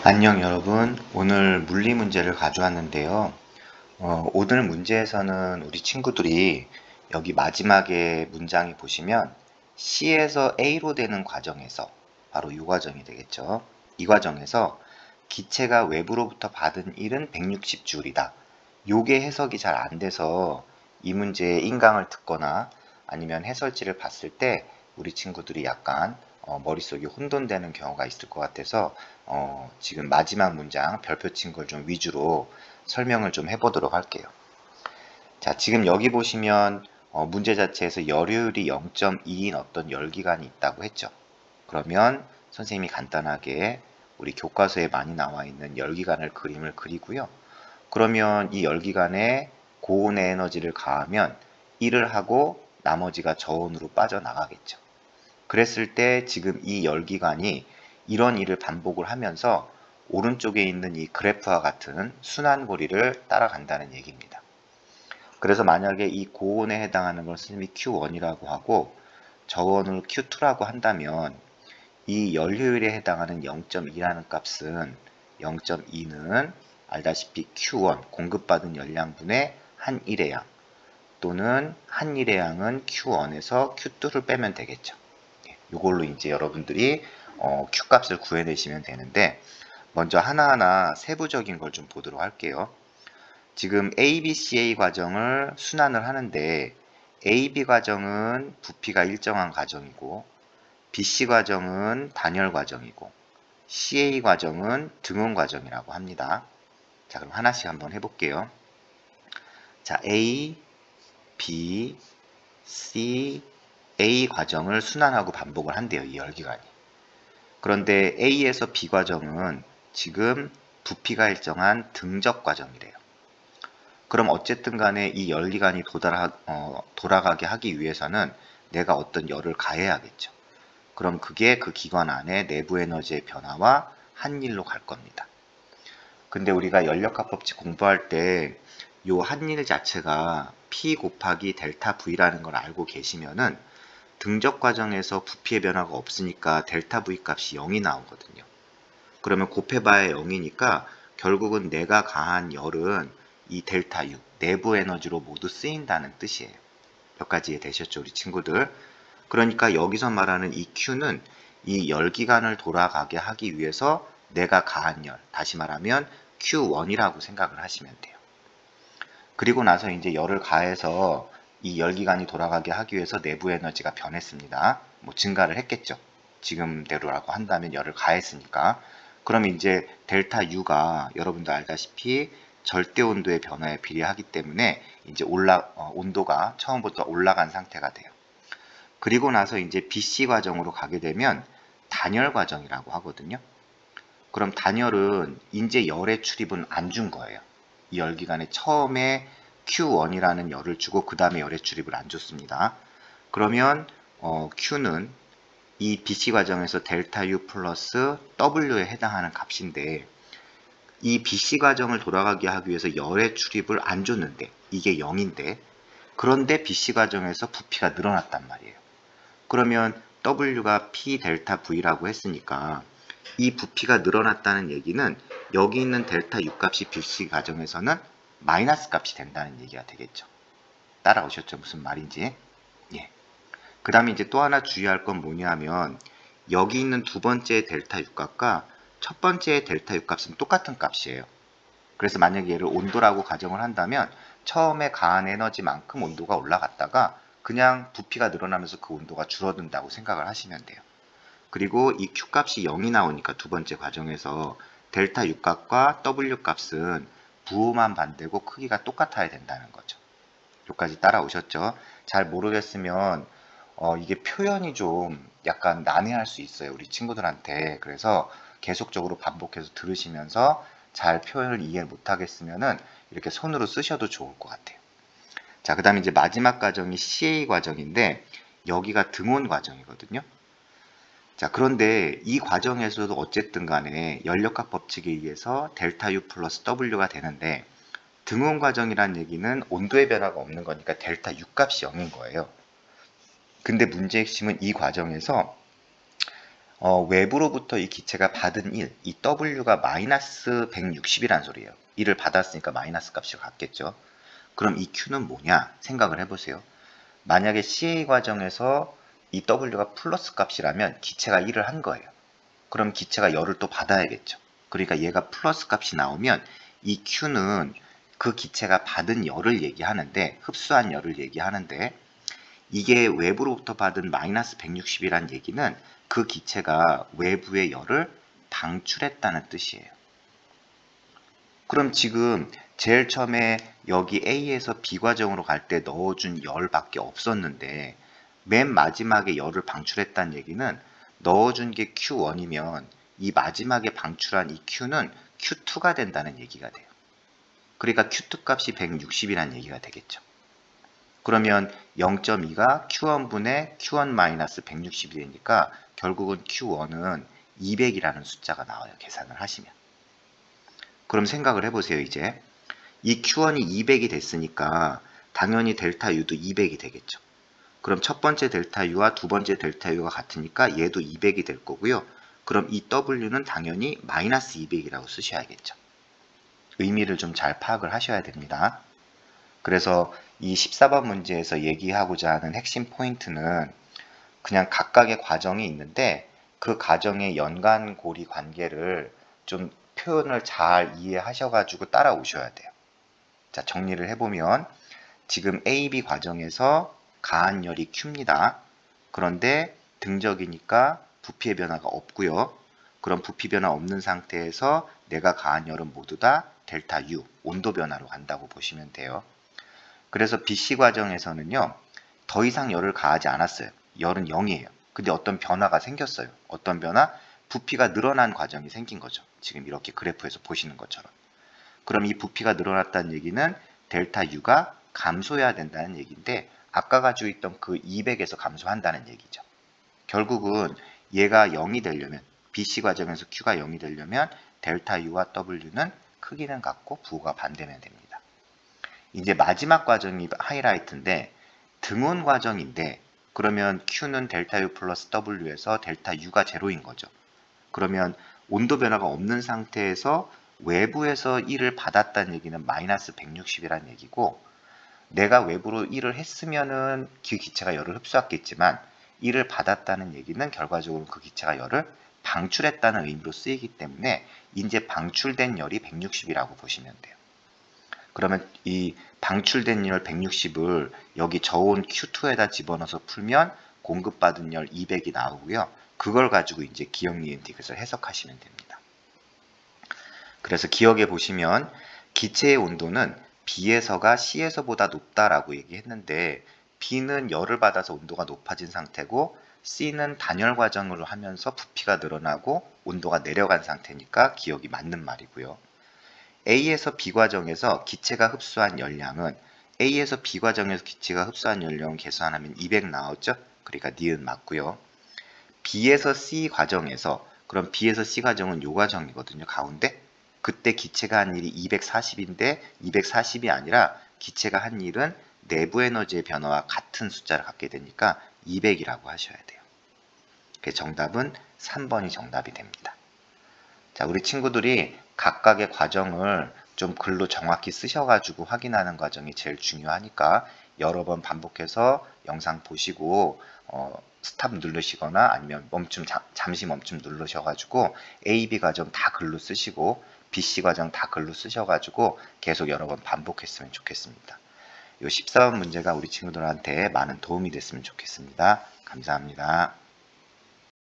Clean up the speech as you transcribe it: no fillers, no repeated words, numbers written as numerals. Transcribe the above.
안녕 여러분. 오늘 물리 문제를 가져왔는데요. 오늘 문제에서는 우리 친구들이 여기 마지막에 문장이 보시면 C에서 A로 되는 과정에서 바로 이 과정이 되겠죠. 이 과정에서 기체가 외부로부터 받은 일은 160J이다. 요게 해석이 잘 안 돼서 이 문제의 인강을 듣거나 아니면 해설지를 봤을 때 우리 친구들이 약간 머릿속이 혼돈되는 경우가 있을 것 같아서 지금 마지막 문장 별표 친 걸 좀 위주로 설명을 좀 해보도록 할게요. 자, 지금 여기 보시면 문제 자체에서 열효율이 0.2인 어떤 열기관이 있다고 했죠. 그러면 선생님이 간단하게 우리 교과서에 많이 나와 있는 열기관을 그림을 그리고요. 그러면 이 열기관에 고온의 에너지를 가하면 1을 하고 나머지가 저온으로 빠져나가겠죠. 그랬을 때 지금 이 열기관이 이런 일을 반복을 하면서 오른쪽에 있는 이 그래프와 같은 순환고리를 따라간다는 얘기입니다. 그래서 만약에 이 고온에 해당하는 걸 선생님이 Q1이라고 하고 저온을 Q2라고 한다면 이 열효율에 해당하는 0.2라는 값은 0.2는 알다시피 Q1 공급받은 열량분의 한 일의 양 또는 한 일의 양은 Q1에서 Q2를 빼면 되겠죠. 이걸로 이제 여러분들이 Q 값을 구해내시면 되는데 먼저 하나하나 세부적인 걸 좀 보도록 할게요. 지금 ABCA 과정을 순환을 하는데 AB 과정은 부피가 일정한 과정이고 BC 과정은 단열 과정이고 CA 과정은 등온 과정이라고 합니다. 자, 그럼 하나씩 한번 해볼게요. 자, A, B, C, A 과정을 순환하고 반복을 한대요. 이 열기관이. 그런데 A에서 B 과정은 지금 부피가 일정한 등적 과정이래요. 그럼 어쨌든 간에 이 열기관이 돌아가게 하기 위해서는 내가 어떤 열을 가해야겠죠. 그럼 그게 그 기관 안에 내부 에너지의 변화와 한일로 갈 겁니다. 근데 우리가 연력학 법칙 공부할 때 요 한일 자체가 P 곱하기 델타 V라는 걸 알고 계시면은 등적 과정에서 부피의 변화가 없으니까 델타 V 값이 0이 나오거든요. 그러면 곱해봐야 0이니까 결국은 내가 가한 열은 이 델타 U, 내부 에너지로 모두 쓰인다는 뜻이에요. 여기까지 이해되셨죠, 우리 친구들? 그러니까 여기서 말하는 이 Q는 이 열기관을 돌아가게 하기 위해서 내가 가한 열, 다시 말하면 Q1이라고 생각을 하시면 돼요. 그리고 나서 이제 열을 가해서 이 열기관이 돌아가게 하기 위해서 내부 에너지가 변했습니다. 뭐 증가를 했겠죠. 지금대로라고 한다면 열을 가했으니까. 그럼 이제 델타 U가 여러분도 알다시피 절대 온도의 변화에 비례하기 때문에 이제 온도가 처음부터 올라간 상태가 돼요. 그리고 나서 이제 BC 과정으로 가게 되면 단열 과정이라고 하거든요. 그럼 단열은 이제 열의 출입은 안 준 거예요. 이 열기관에 처음에 Q1이라는 열을 주고 그 다음에 열의 출입을 안 줬습니다. 그러면 Q는 이 BC 과정에서 델타 U 플러스 W에 해당하는 값인데 이 BC 과정을 돌아가게 하기 위해서 열의 출입을 안 줬는데 이게 0인데 그런데 BC 과정에서 부피가 늘어났단 말이에요. 그러면 W가 P 델타 V라고 했으니까 이 부피가 늘어났다는 얘기는 여기 있는 델타 U 값이 BC 과정에서는 마이너스 값이 된다는 얘기가 되겠죠. 따라오셨죠? 무슨 말인지. 예. 그 다음에 이제 또 하나 주의할 건 뭐냐 하면 여기 있는 두 번째 델타 U 값과 첫 번째 델타 U 값은 똑같은 값이에요. 그래서 만약에 얘를 온도라고 가정을 한다면 처음에 가한 에너지만큼 온도가 올라갔다가 그냥 부피가 늘어나면서 그 온도가 줄어든다고 생각을 하시면 돼요. 그리고 이 Q 값이 0이 나오니까 두 번째 과정에서 델타 U 값과 W 값은 부호만 반대고 크기가 똑같아야 된다는 거죠. 여기까지 따라오셨죠? 잘 모르겠으면 이게 표현이 좀 약간 난해할 수 있어요. 우리 친구들한테. 그래서 계속적으로 반복해서 들으시면서 잘 표현을 이해 못하겠으면은 이렇게 손으로 쓰셔도 좋을 것 같아요. 자, 그 다음에 이제 마지막 과정이 CA 과정인데 여기가 등온 과정이거든요. 자, 그런데 이 과정에서도 어쨌든 간에 연력학 법칙에 의해서 델타 U 플러스 W가 되는데 등온 과정이란 얘기는 온도의 변화가 없는 거니까 델타 U 값이 0인 거예요. 근데 문제의 핵심은 이 과정에서 외부로부터 이 기체가 받은 1, 이 W가 마이너스 160이란 소리예요. 1을 받았으니까 마이너스 값이 같겠죠. 그럼 이 Q는 뭐냐 생각을 해보세요. 만약에 CA 과정에서 이 W가 플러스 값이라면 기체가 1을 한 거예요. 그럼 기체가 열을 또 받아야겠죠. 그러니까 얘가 플러스 값이 나오면 이 Q는 그 기체가 받은 열을 얘기하는데, 흡수한 열을 얘기하는데, 이게 외부로부터 받은 마이너스 160이란 얘기는 그 기체가 외부의 열을 방출했다는 뜻이에요. 그럼 지금 제일 처음에 여기 A에서 B 과정으로 갈 때 넣어준 열밖에 없었는데 맨 마지막에 열을 방출했다는 얘기는 넣어준 게 Q1이면 이 마지막에 방출한 이 Q는 Q2가 된다는 얘기가 돼요. 그러니까 Q2 값이 160이라는 얘기가 되겠죠. 그러면 0.2가 Q1분의 Q1-160이 되니까 결국은 Q1은 200이라는 숫자가 나와요. 계산을 하시면. 그럼 생각을 해보세요. 이제 이 Q1이 200이 됐으니까 당연히 델타 U도 200이 되겠죠. 그럼 첫 번째 델타 U와 두 번째 델타 U가 같으니까 얘도 200이 될 거고요. 그럼 이 W는 당연히 마이너스 200이라고 쓰셔야겠죠. 의미를 좀 잘 파악을 하셔야 됩니다. 그래서 이 14번 문제에서 얘기하고자 하는 핵심 포인트는 그냥 각각의 과정이 있는데 그 과정의 연관고리 관계를 좀 표현을 잘 이해하셔가지고 따라오셔야 돼요. 자, 정리를 해보면 지금 AB 과정에서 가한열이 Q입니다. 그런데 등적이니까 부피의 변화가 없고요. 그럼 부피 변화 없는 상태에서 내가 가한열은 모두 다 델타 U, 온도 변화로 간다고 보시면 돼요. 그래서 BC 과정에서는요, 더 이상 열을 가하지 않았어요. 열은 0이에요. 근데 어떤 변화가 생겼어요. 어떤 변화? 부피가 늘어난 과정이 생긴 거죠. 지금 이렇게 그래프에서 보시는 것처럼. 그럼 이 부피가 늘어났다는 얘기는 델타 U가 감소해야 된다는 얘기인데 아까 가지고 있던 그 200에서 감소한다는 얘기죠. 결국은 얘가 0이 되려면 BC 과정에서 Q가 0이 되려면 델타 U와 W는 크기는 같고 부호가 반대면 됩니다. 이제 마지막 과정이 하이라이트인데 등온 과정인데 그러면 Q는 델타 U 플러스 W에서 델타 U가 제로인 거죠. 그러면 온도 변화가 없는 상태에서 외부에서 1을 받았다는 얘기는 마이너스 160이라는 얘기고 내가 외부로 1을 했으면은 그 기체가 열을 흡수했겠지만 1을 받았다는 얘기는 결과적으로 그 기체가 열을 방출했다는 의미로 쓰이기 때문에 이제 방출된 열이 160이라고 보시면 돼요. 그러면 이 방출된 열 160을 여기 저온 Q2에다 집어넣어서 풀면 공급받은 열 200이 나오고요. 그걸 가지고 이제 기억 니은 딕에서 해석하시면 됩니다. 그래서 기억해 보시면 기체의 온도는 B에서가 C에서보다 높다라고 얘기했는데 B는 열을 받아서 온도가 높아진 상태고 C는 단열 과정으로 하면서 부피가 늘어나고 온도가 내려간 상태니까 기억이 맞는 말이고요. A에서 B 과정에서 기체가 흡수한 열량은 A에서 B 과정에서 기체가 흡수한 열량은 계산하면 200 나왔죠? 그러니까 니은 맞고요. B에서 C 과정에서 그럼 B에서 C 과정은 요 과정이거든요. 가운데 그때 기체가 한 일이 240인데 240이 아니라 기체가 한 일은 내부 에너지의 변화와 같은 숫자를 갖게 되니까 200이라고 하셔야 돼요. 그래서 정답은 3번이 정답이 됩니다. 자, 우리 친구들이 각각의 과정을 좀 글로 정확히 쓰셔가지고 확인하는 과정이 제일 중요하니까 여러 번 반복해서 영상 보시고 스탑 누르시거나 아니면 잠시 멈춤 누르셔가지고 A, B 과정 다 글로 쓰시고 BC 과정 다 글로 쓰셔가지고 계속 여러 번 반복했으면 좋겠습니다. 이 14번 문제가 우리 친구들한테 많은 도움이 됐으면 좋겠습니다. 감사합니다.